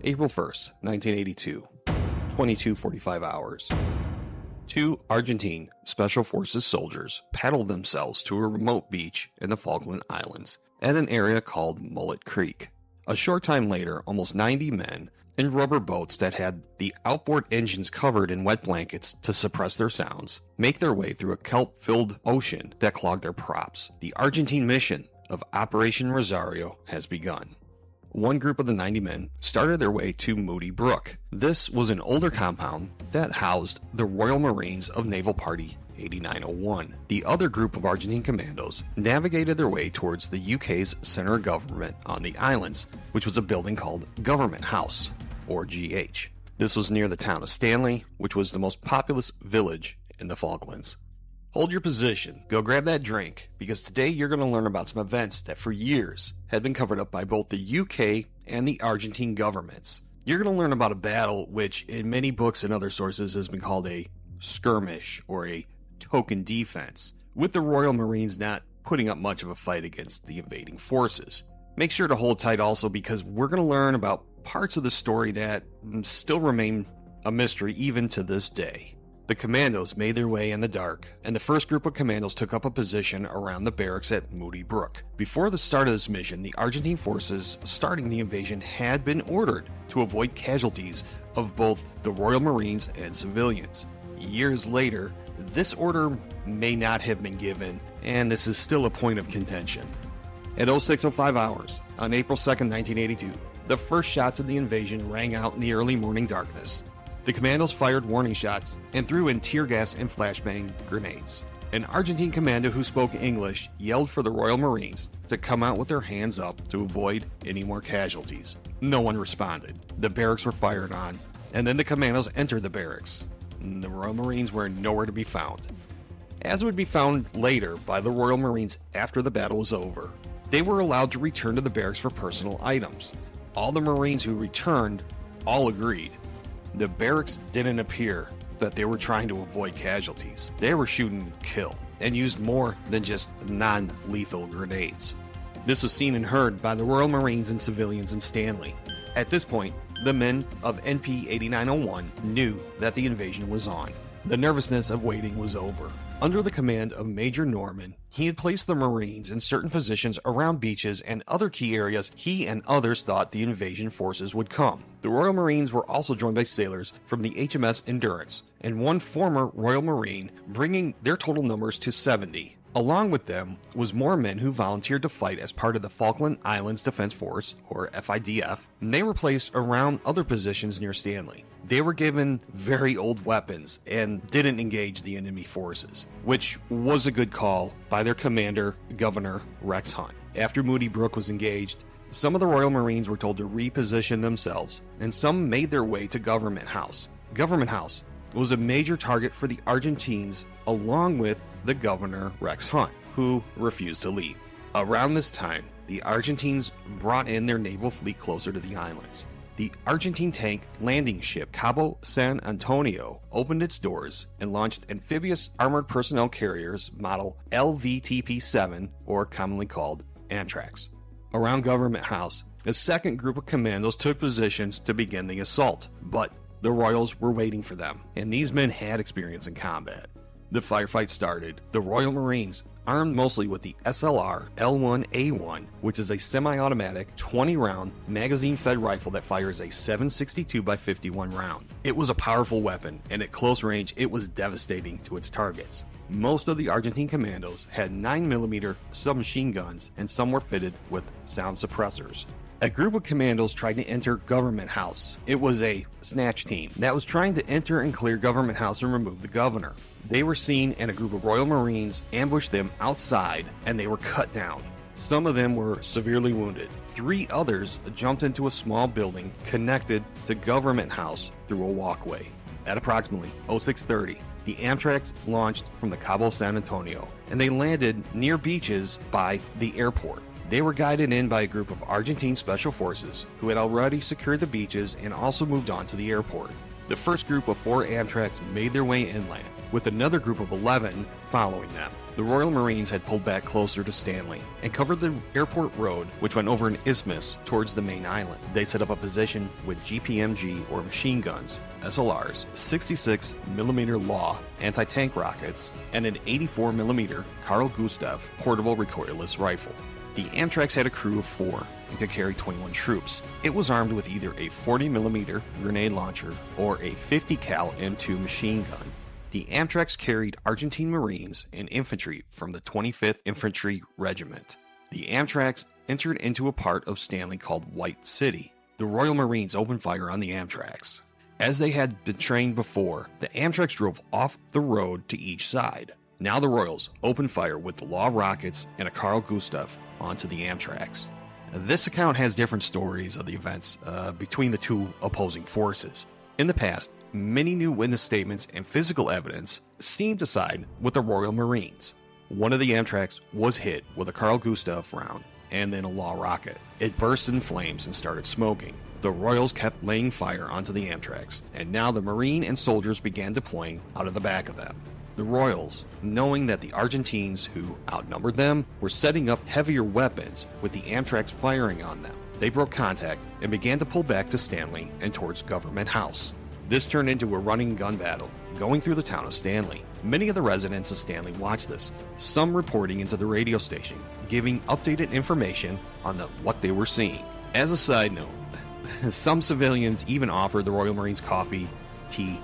April 1st, 1982, 22:45 hours. Two Argentine Special Forces soldiers paddled themselves to a remote beach in the Falkland Islands at an area called Mullet Creek. A short time later, almost 90 men in rubber boats that had the outboard engines covered in wet blankets to suppress their sounds make their way through a kelp-filled ocean that clogged their props. The Argentine mission of Operation Rosario has begun. One group of the 90 men started their way to Moody Brook. This was an older compound that housed the Royal Marines of Naval Party 8901. The other group of Argentine commandos navigated their way towards the UK's center of government on the islands, which was a building called Government House, or GH. This was near the town of Stanley, which was the most populous village in the Falklands. Hold your position, go grab that drink, because today you're going to learn about some events that for years had been covered up by both the UK and the Argentine governments. You're going to learn about a battle which in many books and other sources has been called a skirmish or a token defense, with the Royal Marines not putting up much of a fight against the invading forces. Make sure to hold tight also because we're going to learn about parts of the story that still remain a mystery even to this day. The commandos made their way in the dark, and the first group of commandos took up a position around the barracks at Moody Brook. Before the start of this mission, the Argentine forces starting the invasion had been ordered to avoid casualties of both the Royal Marines and civilians. Years later, this order may not have been given, and this is still a point of contention. At 06:05 hours, on April 2nd, 1982, the first shots of the invasion rang out in the early morning darkness. The commandos fired warning shots and threw in tear gas and flashbang grenades. An Argentine commando who spoke English yelled for the Royal Marines to come out with their hands up to avoid any more casualties. No one responded. The barracks were fired on, and then the commandos entered the barracks. The Royal Marines were nowhere to be found. As would be found later by the Royal Marines after the battle was over, they were allowed to return to the barracks for personal items. All the Marines who returned all agreed. The barracks didn't appear that they were trying to avoid casualties. They were shooting to kill and used more than just non-lethal grenades. This was seen and heard by the Royal Marines and civilians in Stanley. At this point, the men of NP 8901 knew that the invasion was on. The nervousness of waiting was over. Under the command of Major Norman, he had placed the Marines in certain positions around beaches and other key areas he and others thought the invasion forces would come. The Royal Marines were also joined by sailors from the HMS Endurance and one former Royal Marine, bringing their total numbers to 70. Along with them was more men who volunteered to fight as part of the Falkland Islands Defense Force, or FIDF, and they were placed around other positions near Stanley. They were given very old weapons and didn't engage the enemy forces, which was a good call by their commander, Governor Rex Hunt. After Moody Brook was engaged, some of the Royal Marines were told to reposition themselves, and some made their way to Government House. Government House was a major target for the Argentines, along with the Governor Rex Hunt, who refused to leave. Around this time, the Argentines brought in their naval fleet closer to the islands. The Argentine tank landing ship Cabo San Antonio opened its doors and launched amphibious armored personnel carriers model LVTP-7, or commonly called Amtrax. Around Government House, a second group of commandos took positions to begin the assault, but the Royals were waiting for them, and these men had experience in combat. The firefight started. The Royal Marines, armed mostly with the SLR L1A1, which is a semi-automatic 20-round magazine-fed rifle that fires a 7.62x51 round. It was a powerful weapon, and at close range it was devastating to its targets. Most of the Argentine commandos had 9mm submachine guns, and some were fitted with sound suppressors. A group of commandos tried to enter Government House. It was a snatch team that was trying to enter and clear Government House and remove the governor. They were seen and a group of Royal Marines ambushed them outside and they were cut down. Some of them were severely wounded. 3 others jumped into a small building connected to Government House through a walkway. At approximately 06:30, the Amtrax launched from the Cabo San Antonio and they landed near beaches by the airport. They were guided in by a group of Argentine Special Forces who had already secured the beaches and also moved on to the airport. The first group of 4 Amtrax made their way inland, with another group of 11 following them. The Royal Marines had pulled back closer to Stanley and covered the airport road, which went over an isthmus towards the main island. They set up a position with GPMG or machine guns, SLRs, 66mm Law anti-tank rockets, and an 84mm Carl Gustav portable recoilless rifle. The Amtrax had a crew of 4 and could carry 21 troops. It was armed with either a 40mm grenade launcher or a 50 cal M2 machine gun. The Amtrax carried Argentine Marines and infantry from the 25th Infantry Regiment. The Amtrax entered into a part of Stanley called White City. The Royal Marines opened fire on the Amtrax. As they had been trained before, the Amtrax drove off the road to each side. Now the Royals opened fire with the Law rockets and a Carl Gustav onto the Amtrax. This account has different stories of the events between the two opposing forces. In the past, many new witness statements and physical evidence seemed to side with the Royal Marines. One of the Amtrax was hit with a Carl Gustav round and then a Law rocket. It burst in flames and started smoking. The Royals kept laying fire onto the Amtrax, and now the Marine and soldiers began deploying out of the back of them. The Royals, knowing that the Argentines, who outnumbered them, were setting up heavier weapons with the Amtrax firing on them, they broke contact and began to pull back to Stanley and towards Government House. This turned into a running gun battle, going through the town of Stanley. Many of the residents of Stanley watched this, some reporting into the radio station, giving updated information on what they were seeing. As a side note, some civilians even offered the Royal Marines coffee, tea,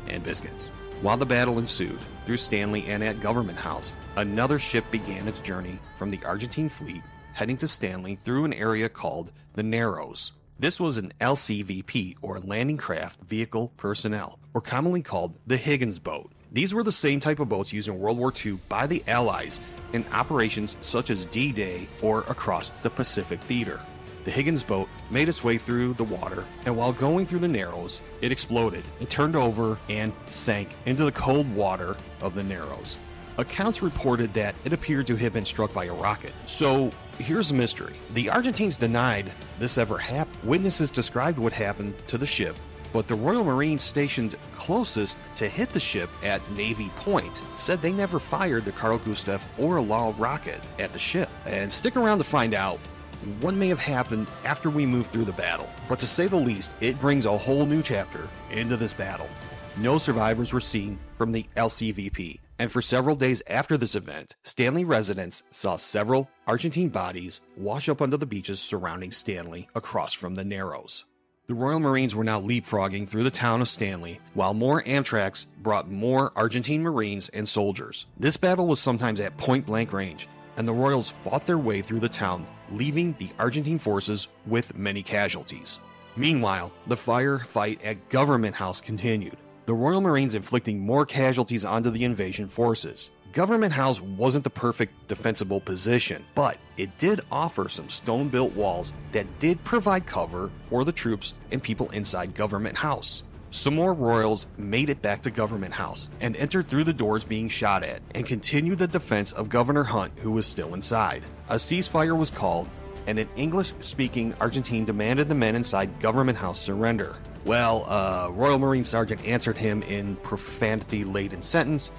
and biscuits. While the battle ensued through Stanley and at Government House, another ship began its journey from the Argentine fleet, heading to Stanley through an area called the Narrows. This was an LCVP, or Landing Craft Vehicle Personnel, or commonly called the Higgins boat. These were the same type of boats used in World War II by the Allies in operations such as D-Day or across the Pacific Theater. The Higgins boat made its way through the water, and while going through the Narrows, it exploded. It turned over and sank into the cold water of the Narrows. Accounts reported that it appeared to have been struck by a rocket. So, here's a mystery. The Argentines denied this ever happened. Witnesses described what happened to the ship, but the Royal Marines stationed closest to hit the ship at Navy Point said they never fired the Carl Gustav or a Law rocket at the ship. And stick around to find out what may have happened after we move through the battle. But to say the least, it brings a whole new chapter into this battle. No survivors were seen from the LCVP, and for several days after this event, Stanley residents saw several Argentine bodies wash up onto the beaches surrounding Stanley across from the Narrows. The Royal Marines were now leapfrogging through the town of Stanley, while more Amtrax brought more Argentine Marines and soldiers. This battle was sometimes at point-blank range, and the Royals fought their way through the town, leaving the Argentine forces with many casualties. Meanwhile, the firefight at Government House continued, the Royal Marines inflicting more casualties onto the invasion forces. Government House wasn't the perfect defensible position, but it did offer some stone-built walls that did provide cover for the troops and people inside Government House. Some more Royals made it back to Government House and entered through the doors being shot at and continued the defense of Governor Hunt, who was still inside. A ceasefire was called, and an English-speaking Argentine demanded the men inside Government House surrender. Well, Royal Marine Sergeant answered him in profanity-laden sentence,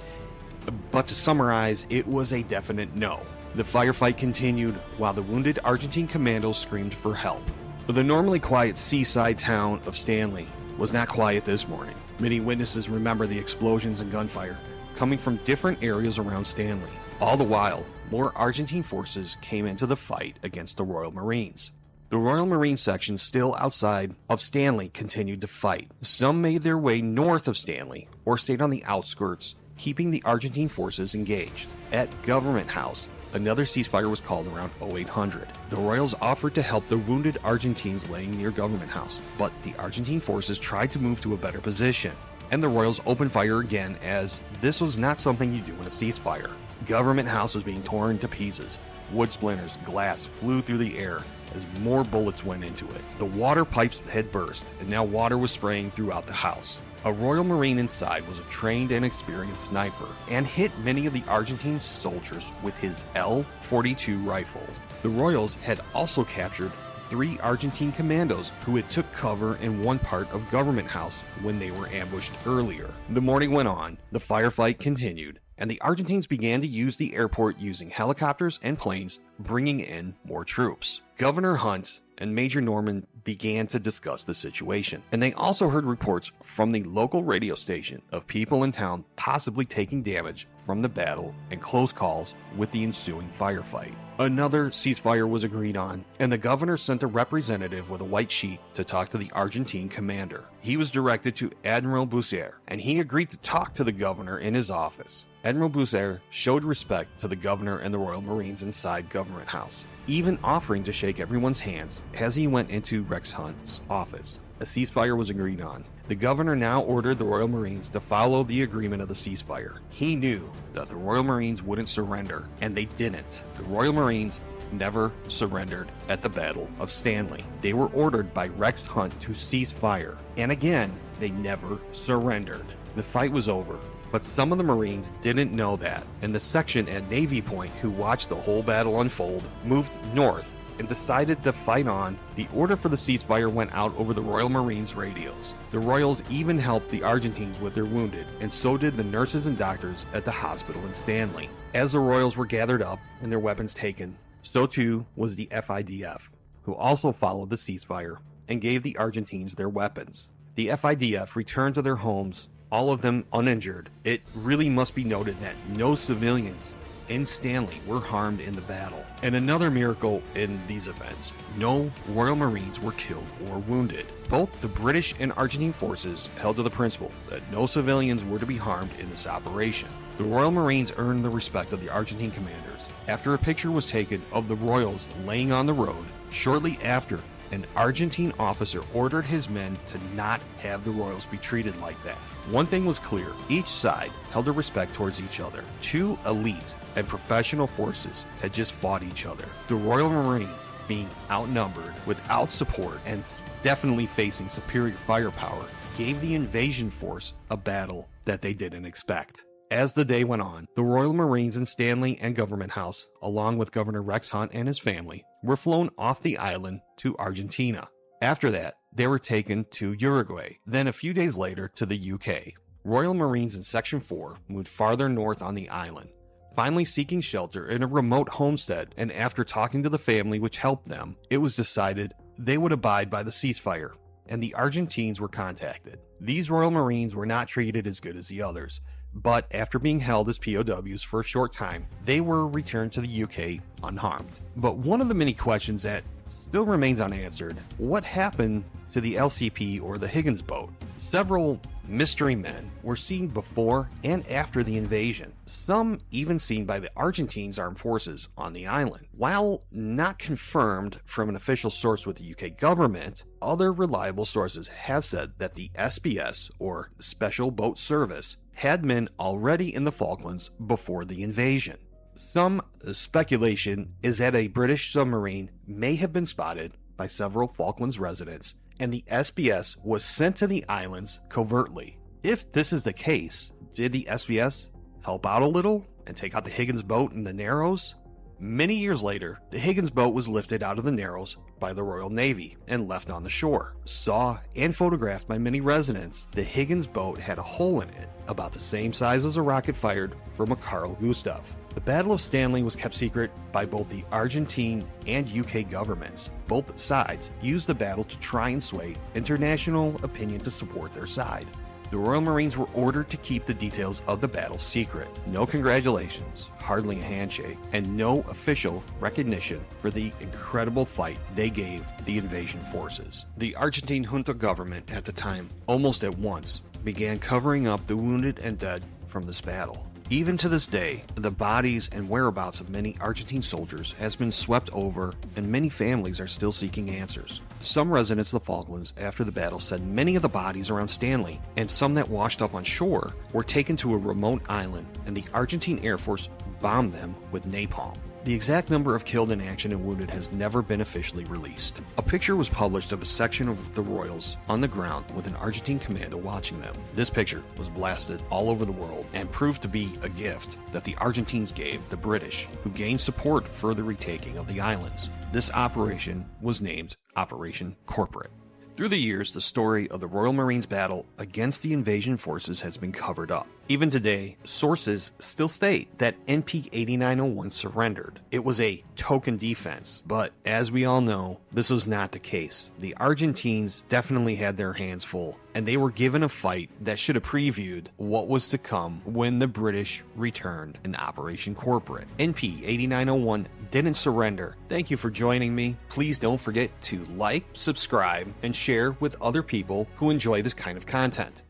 but to summarize, it was a definite no. The firefight continued while the wounded Argentine commandos screamed for help. The normally quiet seaside town of Stanley was not quiet this morning. Many witnesses remember the explosions and gunfire coming from different areas around Stanley. All the while, more Argentine forces came into the fight against the Royal Marines. The Royal Marine section still outside of Stanley continued to fight. Some made their way north of Stanley or stayed on the outskirts, keeping the Argentine forces engaged. At Government House, another ceasefire was called around 0800. The Royals offered to help the wounded Argentines laying near Government House, but the Argentine forces tried to move to a better position, and the Royals opened fire again, as this was not something you do in a ceasefire. Government House was being torn to pieces. Wood splinters, glass flew through the air as more bullets went into it. The water pipes had burst, and now water was spraying throughout the house. A Royal Marine inside was a trained and experienced sniper, and hit many of the Argentine soldiers with his L-42 rifle. The Royals had also captured 3 Argentine commandos who had took cover in one part of Government House when they were ambushed earlier. The morning went on, the firefight continued, and the Argentines began to use the airport using helicopters and planes, bringing in more troops. Governor Hunt and Major Norman began to discuss the situation, and they also heard reports from the local radio station of people in town possibly taking damage from the battle and close calls with the ensuing firefight. Another ceasefire was agreed on, and the governor sent a representative with a white sheet to talk to the Argentine commander. He was directed to Admiral Bucer, and he agreed to talk to the governor in his office. Admiral Bucer showed respect to the governor and the Royal Marines inside Government House, even offering to shake everyone's hands as he went into Rex Hunt's office. A ceasefire was agreed on. The governor now ordered the Royal Marines to follow the agreement of the ceasefire. He knew that the Royal Marines wouldn't surrender, and they didn't. The Royal Marines never surrendered at the Battle of Stanley. They were ordered by Rex Hunt to cease fire, and again, they never surrendered. The fight was over, but some of the Marines didn't know that, and the section at Navy Point who watched the whole battle unfold moved north and decided to fight on. The order for the ceasefire went out over the Royal Marines radios. The Royals even helped the Argentines with their wounded, and so did the nurses and doctors at the hospital in Stanley. As the Royals were gathered up and their weapons taken, so too was the FIDF, who also followed the ceasefire and gave the Argentines their weapons. The FIDF returned to their homes, all of them uninjured. It really must be noted that no civilians in Stanley were harmed in the battle. And another miracle in these events, no Royal Marines were killed or wounded. Both the British and Argentine forces held to the principle that no civilians were to be harmed in this operation. The Royal Marines earned the respect of the Argentine commanders after a picture was taken of the Royals laying on the road. Shortly after, an Argentine officer ordered his men to not have the Royals be treated like that. One thing was clear, each side held a respect towards each other. Two elite and professional forces had just fought each other. The Royal Marines, being outnumbered, without support, and definitely facing superior firepower, gave the invasion force a battle that they didn't expect. As the day went on, the Royal Marines in Stanley and Government House, along with Governor Rex Hunt and his family, were flown off the island to Argentina. After that, they were taken to Uruguay, then a few days later to the UK. Royal Marines in Section 4 moved farther north on the island, finally seeking shelter in a remote homestead, and after talking to the family which helped them, it was decided they would abide by the ceasefire, and the Argentines were contacted. These Royal Marines were not treated as good as the others, but after being held as POWs for a short time, they were returned to the UK unharmed. But one of the many questions that still remains unanswered, what happened to the LCP or the Higgins boat? Several mystery men were seen before and after the invasion, some even seen by the Argentines armed forces on the island. While not confirmed from an official source with the UK government, other reliable sources have said that the SBS, or Special Boat Service, had men already in the Falklands before the invasion. Some speculation is that a British submarine may have been spotted by several Falklands residents, and the SBS was sent to the islands covertly. If this is the case, did the SBS help out a little and take out the Higgins boat in the Narrows? Many years later, the Higgins boat was lifted out of the Narrows by the Royal Navy and left on the shore. Saw and photographed by many residents, the Higgins boat had a hole in it about the same size as a rocket fired from a Carl Gustav. The Battle of Stanley was kept secret by both the Argentine and UK governments. Both sides used the battle to try and sway international opinion to support their side. The Royal Marines were ordered to keep the details of the battle secret. No congratulations, hardly a handshake, and no official recognition for the incredible fight they gave the invasion forces. The Argentine junta government at the time, almost at once, began covering up the wounded and dead from this battle. Even to this day, the bodies and whereabouts of many Argentine soldiers has been swept over, and many families are still seeking answers. Some residents of the Falklands after the battle said many of the bodies around Stanley, and some that washed up on shore, were taken to a remote island, and the Argentine Air Force bombed them with napalm. The exact number of killed in action and wounded has never been officially released. A picture was published of a section of the Royals on the ground with an Argentine commando watching them. This picture was blasted all over the world and proved to be a gift that the Argentines gave the British, who gained support for the retaking of the islands. This operation was named Operation Corporate. Through the years, the story of the Royal Marines' battle against the invasion forces has been covered up. Even today, sources still state that NP 8901 surrendered. It was a token defense, but as we all know, this was not the case. The Argentines definitely had their hands full, and they were given a fight that should have previewed what was to come when the British returned in Operation Corporate. NP 8901 didn't surrender. Thank you for joining me. Please don't forget to like, subscribe, and share with other people who enjoy this kind of content.